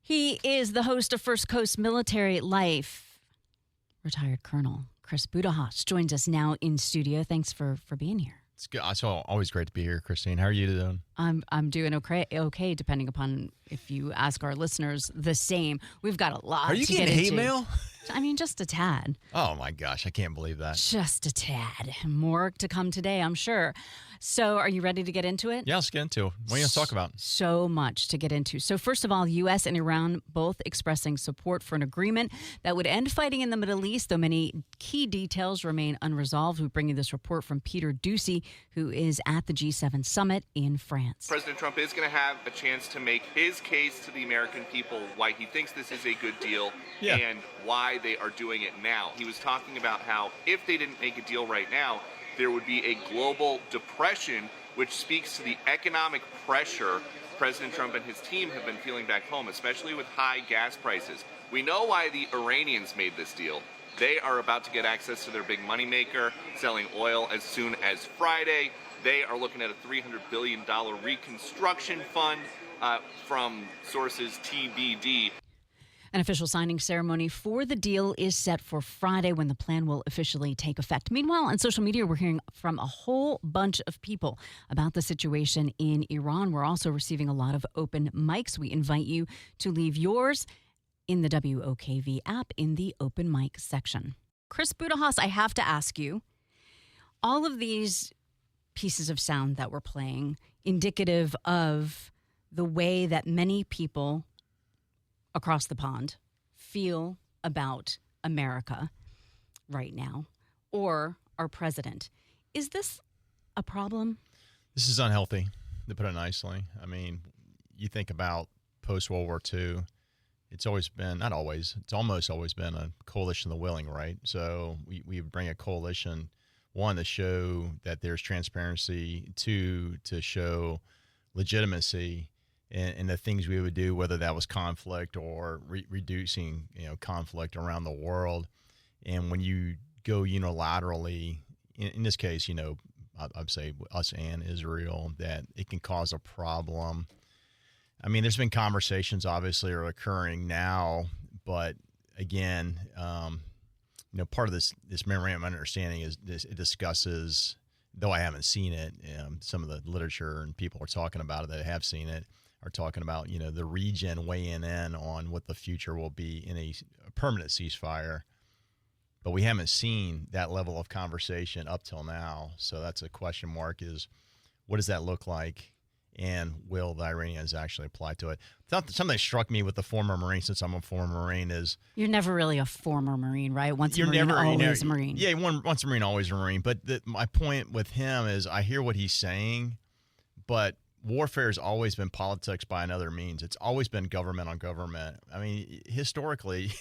He is the host of First Coast Military Life. Retired Colonel Chris Budihas joins us now in studio. Thanks for being here. It's good. It's always great to be here, Christine. How are you doing? I'm doing okay, depending upon if you ask our listeners the same. We've got a lot. Are you to getting get hate into. mail? I mean, just a tad. Oh my gosh, I can't believe that. Just a tad. More to come today, I'm sure. So are you ready to get into it? Yeah, let's get into it. What are you going to talk about? So much to get into. So first of all, U.S. and Iran both expressing support for an agreement that would end fighting in the Middle East, though many key details remain unresolved. We bring you this report from Peter Ducey, who is at the G7 summit in France. President Trump is going to have a chance to make his case to the American people why he thinks this is a good deal and why they are doing it now. He was talking about how if they didn't make a deal right now, there would be a global depression, which speaks to the economic pressure President Trump and his team have been feeling back home, especially with high gas prices. We know why the Iranians made this deal. They are about to get access to their big moneymaker, selling oil as soon as Friday. They are looking at a $300 billion reconstruction fund from sources TBD. An official signing ceremony for the deal is set for Friday when the plan will officially take effect. Meanwhile, on social media, we're hearing from a whole bunch of people about the situation in Iran. We're also receiving a lot of open mics. We invite you to leave yours in the WOKV app in the open mic section. Chris Budihas, I have to ask you, all of these pieces of sound that we're playing, indicative of the way that many people across the pond feel about America right now, or our president. Is this a problem? This is unhealthy, to put it nicely. I mean, you think about post-World War II, it's always been, not always, it's almost always been a coalition of the willing, right? So we bring a coalition, one, to show that there's transparency, two, to show legitimacy in the things we would do, whether that was conflict or reducing, conflict around the world. And when you go unilaterally, in this case, I'd say us and Israel, that it can cause a problem. I mean, there's been conversations obviously are occurring now, but again, part of this memorandum of understanding is it discusses, though I haven't seen it, some of the literature and people are talking about it that have seen it, are talking about, the region weighing in on what the future will be in a permanent ceasefire. But we haven't seen that level of conversation up till now. So that's a question mark, is what does that look like? And will the Iranians actually apply to it? Something that struck me with the former Marine, since I'm a former Marine, is... You're never really a former Marine, right? Once a Marine, always a Marine. Yeah, once a Marine, always a Marine. But my point with him is I hear what he's saying, but warfare has always been politics by another means. It's always been government on government. I mean, historically,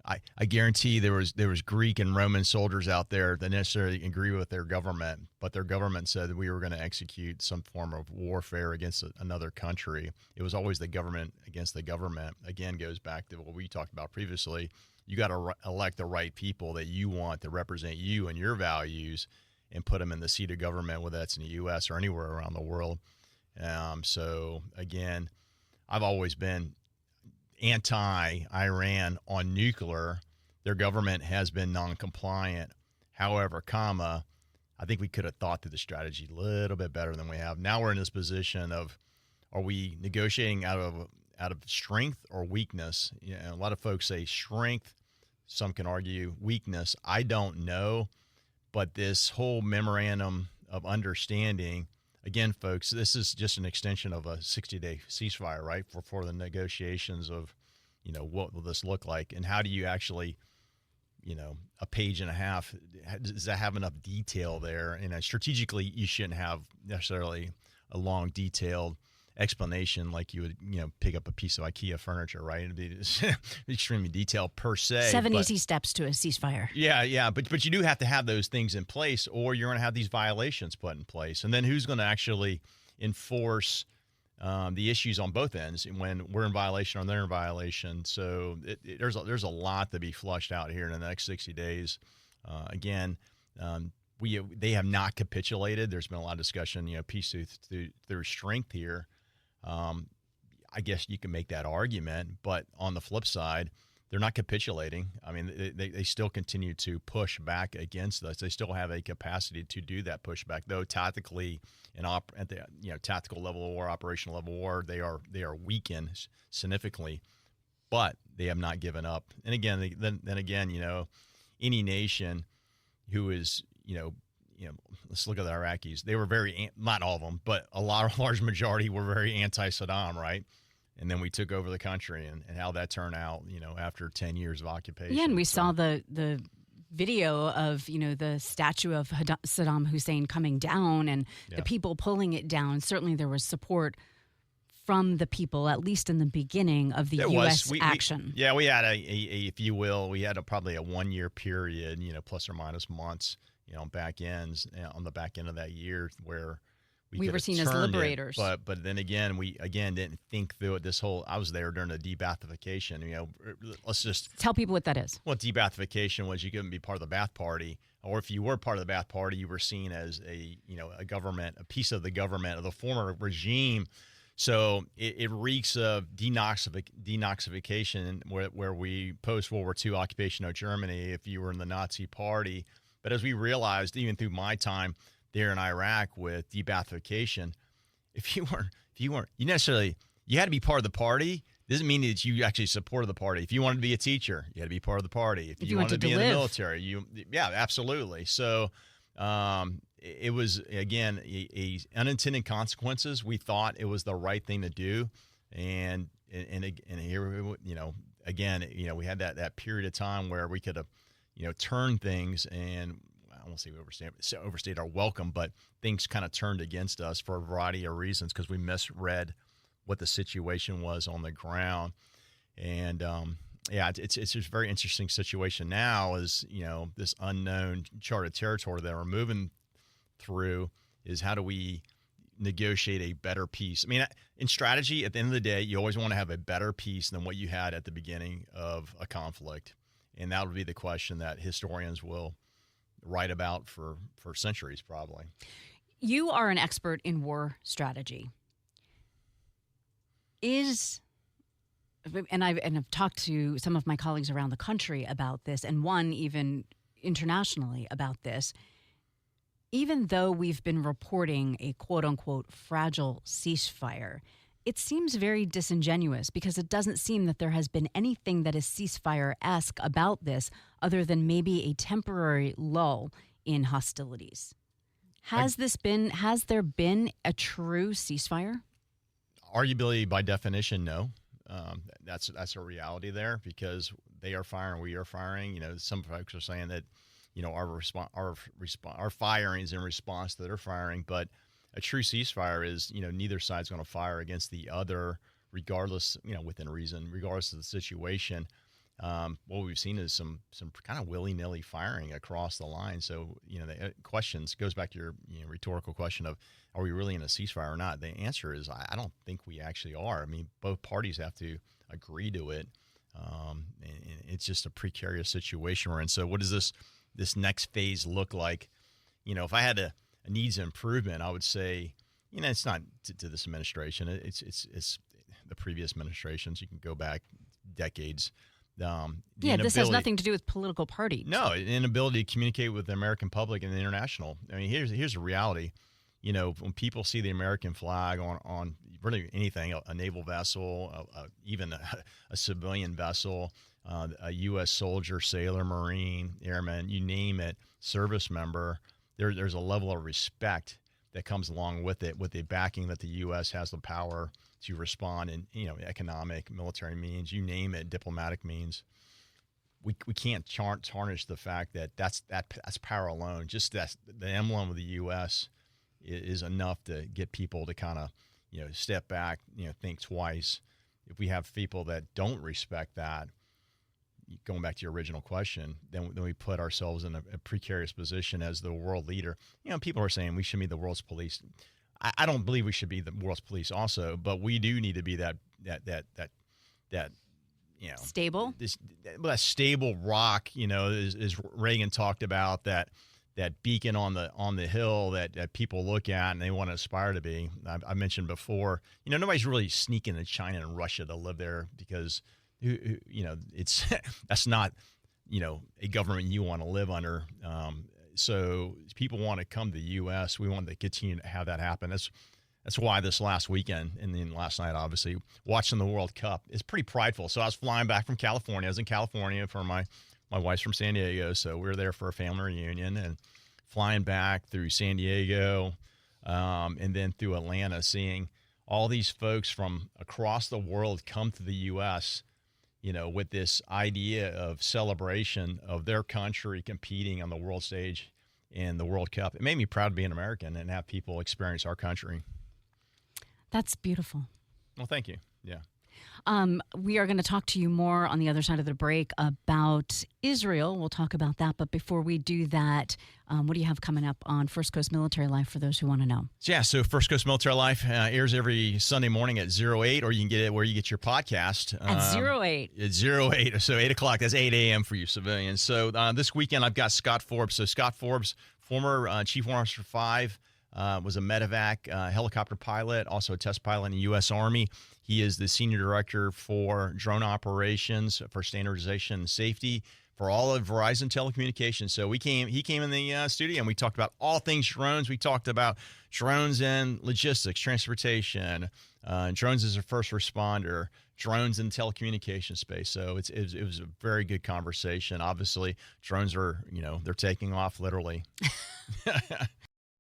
I guarantee there was Greek and Roman soldiers out there that necessarily agree with their government, but their government said that we were going to execute some form of warfare against another country. It was always the government against the government. Again, goes back to what we talked about previously. You got to elect the right people that you want to represent you and your values and put them in the seat of government, whether that's in the U.S. or anywhere around the world. So again, I've always been anti-Iran on nuclear. Their government has been non-compliant. However, I think we could have thought through the strategy a little bit better than we have. Now we're in this position of, are we negotiating out of strength or weakness? A lot of folks say strength. Some can argue weakness. I don't know. But this whole memorandum of understanding, again, folks, this is just an extension of a 60-day ceasefire, right, for the negotiations of, what will this look like, and how do you actually, a page and a half, does that have enough detail there? And strategically, you shouldn't have necessarily a long, detailed explanation like you would, pick up a piece of IKEA furniture, right? It'd be extremely detailed per se. 7 easy steps to a ceasefire. Yeah. But you do have to have those things in place, or you're going to have these violations put in place. And then who's going to actually enforce the issues on both ends when we're in violation or they're in violation? So there's a lot to be flushed out here in the next 60 days. They have not capitulated. There's been a lot of discussion, peace through strength here. I guess you can make that argument. But on the flip side, they're not capitulating. I mean, they still continue to push back against us. They still have a capacity to do that pushback, though tactically and at the tactical level of war, operational level of war, they are weakened significantly, but they have not given up. And again, then again, any nation who is let's look at the Iraqis. They were not all of them, but a large majority were very anti-Saddam, right? And then we took over the country, and how that turned out, after 10 years of occupation. Yeah, and we saw the video of, the statue of Saddam Hussein coming down and the people pulling it down. Certainly there was support from the people, at least in the beginning of the U.S. action. We had if you will, probably a 1 year period, plus or minus months, on back ends, on the back end of that year where we were seen as liberators. But then again, we didn't think through it. I was there during the de-Baathification. Let's just tell people what that is. Well, de-Baathification was you couldn't be part of the Ba'ath Party, or if you were part of the Ba'ath Party, you were seen as a government, a piece of the government of the former regime. So it reeks of denazification, where we post World War II occupation of Germany. If you were in the Nazi Party, but as we realized, even through my time there in Iraq with de-Baathification, if you weren't, you had to be part of the party. Doesn't mean that you actually supported the party. If you wanted to be a teacher, you had to be part of the party. If you wanted to be in the military, absolutely. So it was, again, a unintended consequences. We thought it was the right thing to do, and here we had that period of time where we could have turn things, and I won't say we overstayed our welcome, but things kind of turned against us for a variety of reasons because we misread what the situation was on the ground. And it's just a very interesting situation now is, this unknown charted territory that we're moving through is how do we negotiate a better peace? I mean, in strategy, at the end of the day, you always want to have a better peace than what you had at the beginning of a conflict. And that would be the question that historians will write about for centuries, probably. You are an expert in war strategy. I've talked to some of my colleagues around the country about this, and one even internationally about this. Even though we've been reporting a quote-unquote fragile ceasefire, it seems very disingenuous because it doesn't seem that there has been anything that is ceasefire-esque about this other than maybe a temporary lull in hostilities. Has there been a true ceasefire? Arguably, by definition, no. That's a reality there because they are firing, we are firing. Some folks are saying that, our firing is in response to their firing, but a true ceasefire is, neither side's going to fire against the other, regardless, within reason, regardless of the situation. What we've seen is some kind of willy-nilly firing across the line. So, the questions goes back to your rhetorical question of, are we really in a ceasefire or not? The answer is, I don't think we actually are. I mean, both parties have to agree to it. And it's just a precarious situation we're in. So what does this next phase look like? If I had a needs improvement, I would say, it's not to this administration. It's the previous administrations. You can go back decades. This has nothing to do with political parties. No, inability to communicate with the American public and the international. I mean, here's the reality. When people see the American flag on really anything, a naval vessel, even a civilian vessel, a U.S. soldier, sailor, Marine, airman, you name it, service member, there's a level of respect that comes along with it, with the backing that the U.S. has the power to respond in, economic, military means, you name it, diplomatic means. We can't tarnish the fact that that's power alone. Just that the emblem of the U.S. is enough to get people to kind of, step back, think twice. If we have people that don't respect that, going back to your original question, then we put ourselves in a precarious position as the world leader. People are saying we should be the world's police. I don't believe we should be the world's police also, but we do need to be that stable. That stable rock, as Reagan talked about, that that beacon on the hill that people look at and they want to aspire to be. I mentioned before, nobody's really sneaking to China and Russia to live there because, it's that's not, a government you want to live under. So people want to come to the U.S. We want to continue to have that happen. That's why this last weekend and then last night, obviously, watching the World Cup is pretty prideful. So I was flying back from California. I was in California for my wife's from San Diego, so we were there for a family reunion and flying back through San Diego and then through Atlanta, seeing all these folks from across the world come to the U.S., with this idea of celebration of their country competing on the world stage in the World Cup. It made me proud to be an American and have people experience our country. That's beautiful. Well, thank you. Yeah. We are going to talk to you more on the other side of the break about Israel. We'll talk about that. But before we do that, what do you have coming up on First Coast Military Life for those who want to know? Yeah, so First Coast Military Life airs every Sunday morning at 08, or you can get it where you get your podcast. At 08. It's 08, so 8 o'clock. That's 8 a.m. for you civilians. So this weekend I've got Scott Forbes. So Scott Forbes, former Chief Warrant Officer 5, was a medevac helicopter pilot, also a test pilot in the U.S. Army. He is the Senior Director for Drone Operations for Standardization and Safety for all of Verizon Telecommunications. So he came in the studio and we talked about all things drones. We talked about drones and logistics, transportation, drones as a first responder, drones in the telecommunications space. So it was a very good conversation. Obviously, drones are, they're taking off literally.